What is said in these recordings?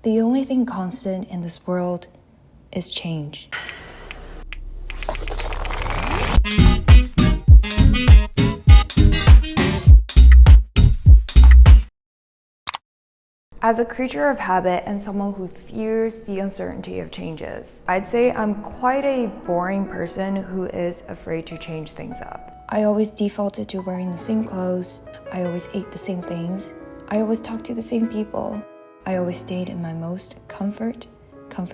The only thing constant in this world is change. As a creature of habit and someone who fears the uncertainty of changes, I'd say I'm quite a boring person who is afraid to change things up. I always defaulted to wearing the same clothes. I always ate the same things. I always talked to the same people. I always stayed in my most comfort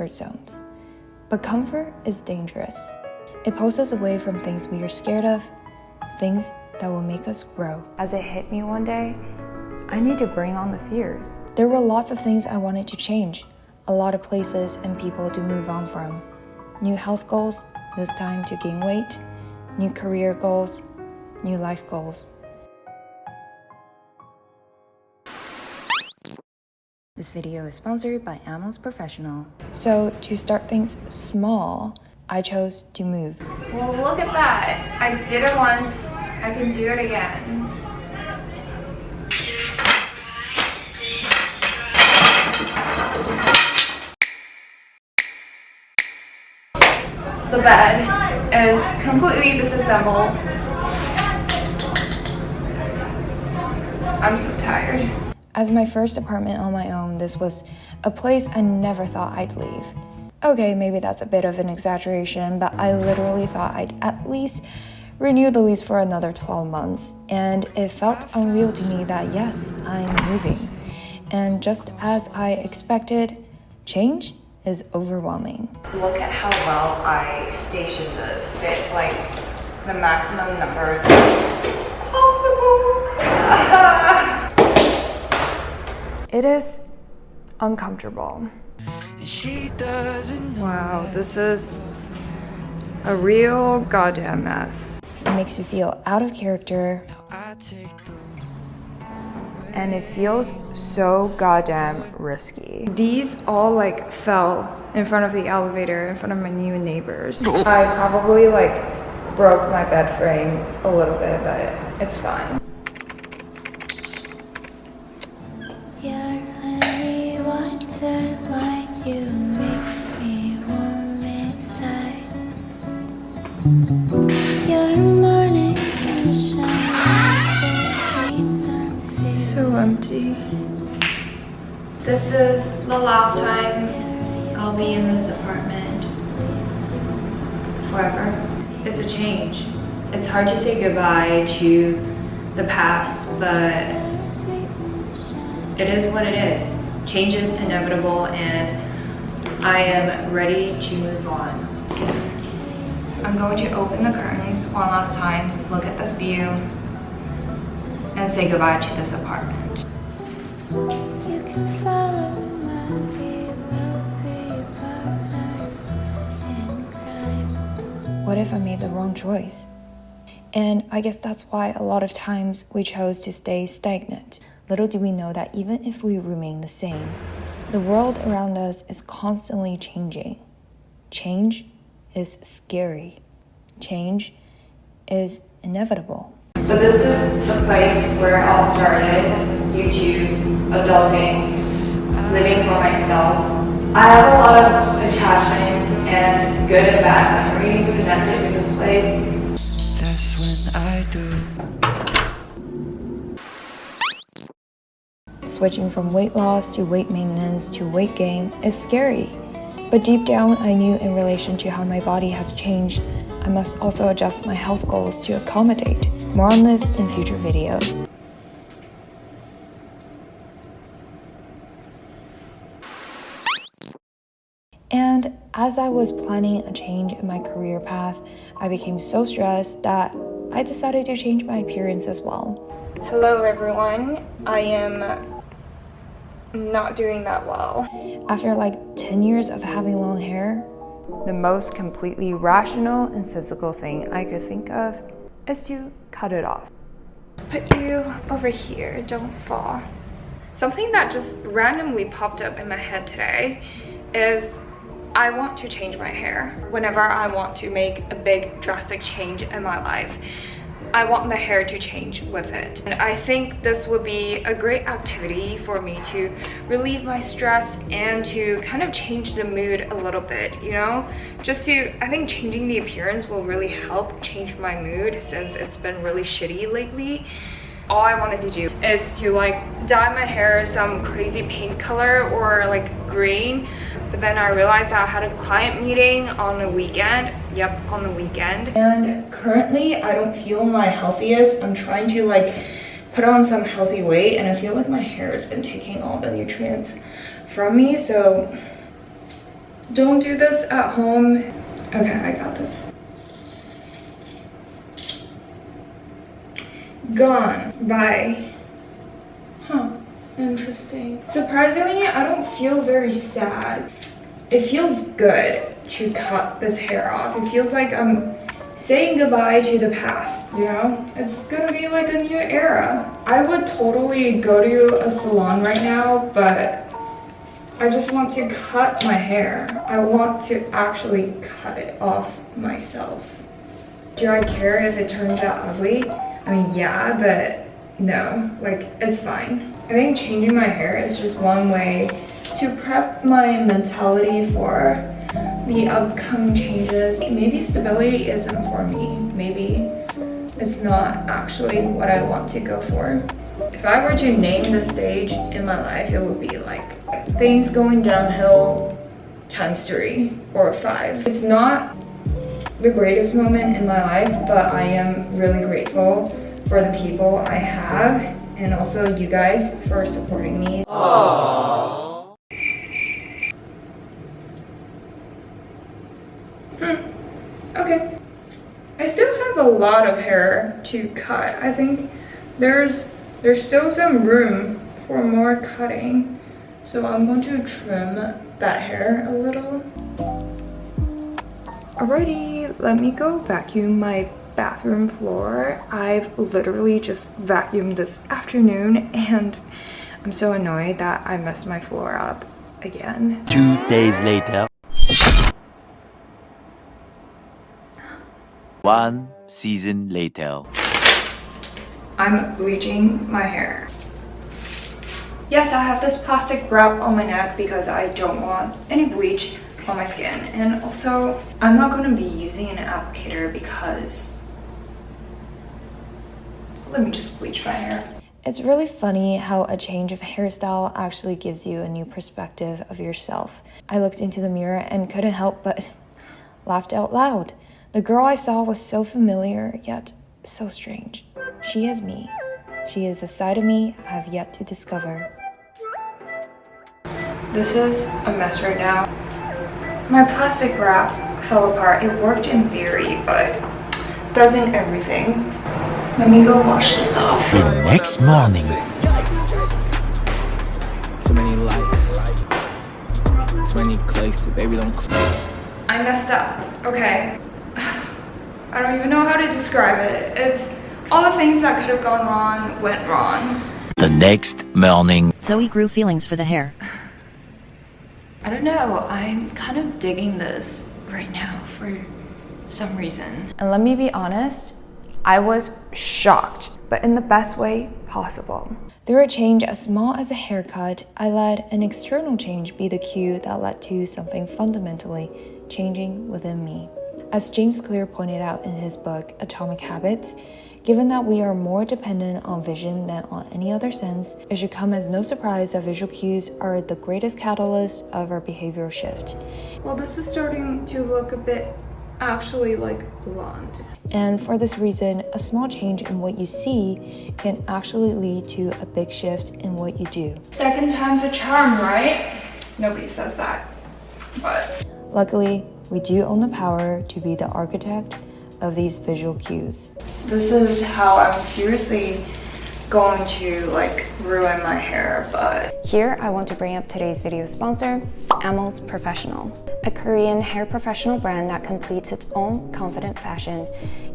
zones. But comfort is dangerous. It pulls us away from things we are scared of, things that will make us grow. As it hit me one day, I need to bring on the fears. There were lots of things I wanted to change, a lot of places and people to move on from. New health goals, this time to gain weight, new career goals, new life goals. This video is sponsored by Amos Professional. So to start things small, I chose to move. Well, look at that. I did it once, I can do it again. The bed is completely disassembled. I'm so tired. As my first apartment on my own, this was a place I never thought I'd leave. Okay, maybe that's a bit of an exaggeration, but I literally thought I'd at least renew the lease for another 12 months. And it felt unreal to me that yes, I'm moving. And just as I expected, change is overwhelming. Look at how well I stationed this. Fit like the maximum number of things possible. It is uncomfortable. Wow, this is a real goddamn mess. It makes you feel out of character. And it feels so goddamn risky. These all like fell in front of the elevator in front of my new neighbors. I probably like broke my bed frame a little bit, but it's fine. You're honey water, why you make me warm inside. Your morning sunshine, dreams are filled. So empty. This is the last time I'll be in this apartment. Forever. It's a change. It's hard to say goodbye to the past, but it is what it is. Change is inevitable and I am ready to move on. I'm going to open the curtains one last time, look at this view, and say goodbye to this apartment. You can follow my will be partners in crime. What if I made the wrong choice? And I guess that's why a lot of times we chose to stay stagnant. Little do we know that even if we remain the same, the world around us is constantly changing. Change is scary. Change is inevitable. So this is the place where it all started, YouTube, adulting, living for myself. I have a lot of attachment and good and bad memories connected to this place. That's when I do. Switching from weight loss to weight maintenance to weight gain is scary. But deep down, I knew in relation to how my body has changed, I must also adjust my health goals to accommodate. More on this in future videos. And as I was planning a change in my career path, I became so stressed that I decided to change my appearance as well. Hello everyone, I am not doing that well. After like 10 years of having long hair, the most completely rational and sensible thing I could think of is to cut it off. Put you over here, don't fall. Something that just randomly popped up in my head today is I want to change my hair. Whenever I want to make a big drastic change in my life, I want the hair to change with it. And I think this would be a great activity for me to relieve my stress and to kind of change the mood a little bit, you know? I think changing the appearance will really help change my mood since it's been really shitty lately. All I wanted to do is to like dye my hair some crazy pink color or like green, but then I realized that I had a client meeting on the weekend. Yep, on the weekend. And currently I don't feel my healthiest. I'm trying to like put on some healthy weight and I feel like my hair has been taking all the nutrients from me, so don't do this at home. Okay, I got this. Gone. Bye. Huh. Interesting. Surprisingly, I don't feel very sad. It feels good to cut this hair off. It feels like I'm saying goodbye to the past, you know? It's gonna be like a new era. I would totally go to a salon right now, but I just want to cut my hair. I want to actually cut it off myself. Do I care if it turns out ugly? I mean, yeah, but no, like, it's fine. I think changing my hair is just one way to prep my mentality for the upcoming changes. Maybe stability isn't for me. Maybe it's not actually what I want to go for. If I were to name the stage in my life, it would be like things going downhill times 3 or 5. It's not the greatest moment in my life, but I am really grateful for the people I have and also you guys for supporting me. Aww. Okay. I still have a lot of hair to cut. I think there's still some room for more cutting, so I'm going to trim that hair a little. Alrighty, let me go vacuum my bathroom floor. I've literally just vacuumed this afternoon and I'm so annoyed that I messed my floor up again. 2 days later. 1 season later. I'm bleaching my hair. Yes, I have this plastic wrap on my neck because I don't want any bleach on my skin, and also I'm not going to be using an applicator because let me just bleach my hair. It's really funny how a change of hairstyle actually gives you a new perspective of yourself. I looked into the mirror and couldn't help but laughed out loud. The girl I saw was so familiar, yet so strange. She is me. She is a side of me I have yet to discover. This is a mess right now. My plastic wrap fell apart. It worked in theory, but doesn't everything. Let me go wash this off. The next morning. Too many lights, too many clicks, baby don't. I messed up. Okay. I don't even know how to describe it. It's all the things that could have gone wrong went wrong. The next morning. Zoe grew feelings for the hair. I don't know. I'm kind of digging this right now for some reason. And let me be honest, I was shocked, but in the best way possible. Through a change as small as a haircut, I let an external change be the cue that led to something fundamentally changing within me. As James Clear pointed out in his book, Atomic Habits, given that we are more dependent on vision than on any other sense, it should come as no surprise that visual cues are the greatest catalyst of our behavioral shift. Well, this is starting to look a bit actually like blonde. And for this reason, a small change in what you see can actually lead to a big shift in what you do. Second time's a charm, right? Nobody says that, but Luckily, we do own the power to be the architect of these visual cues. this is how I'm seriously going to like ruin my hair, but Here, I want to bring up today's video sponsor, Amel's Professional, a Korean hair professional brand that completes its own confident fashion.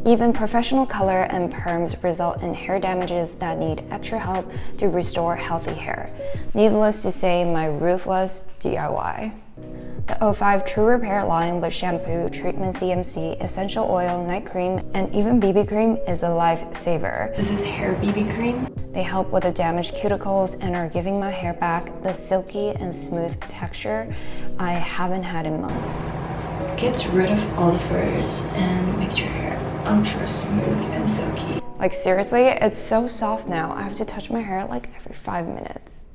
Even professional color and perms result in hair damages that need extra help to restore healthy hair. Needless to say, my ruthless DIY. The O5 True Repair line with shampoo, treatment CMC, essential oil, night cream, and even BB cream is a lifesaver. This is hair BB cream. They help with the damaged cuticles and are giving my hair back the silky and smooth texture I haven't had in months. Gets rid of all the frizz and makes your hair ultra smooth and silky. Like seriously, it's so soft now. I have to touch my hair like every 5 minutes.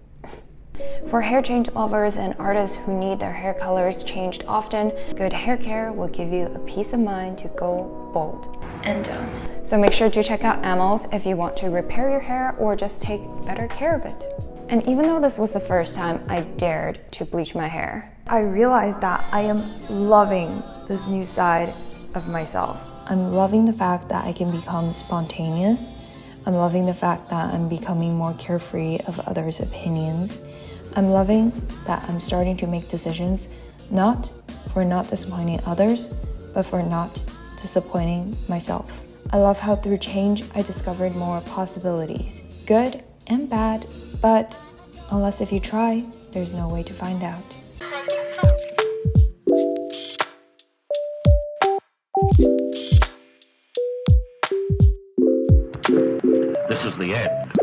For hair change lovers and artists who need their hair colors changed often, good hair care will give you a peace of mind to go bold. And done. So make sure to check out Amels if you want to repair your hair or just take better care of it. And even though this was the first time I dared to bleach my hair, I realized that I am loving this new side of myself. I'm loving the fact that I can become spontaneous. I'm loving the fact that I'm becoming more carefree of others' opinions. I'm loving that I'm starting to make decisions not for not disappointing others, but for not disappointing myself. I love how through change I discovered more possibilities, good and bad, but unless if you try, there's no way to find out. This is the end.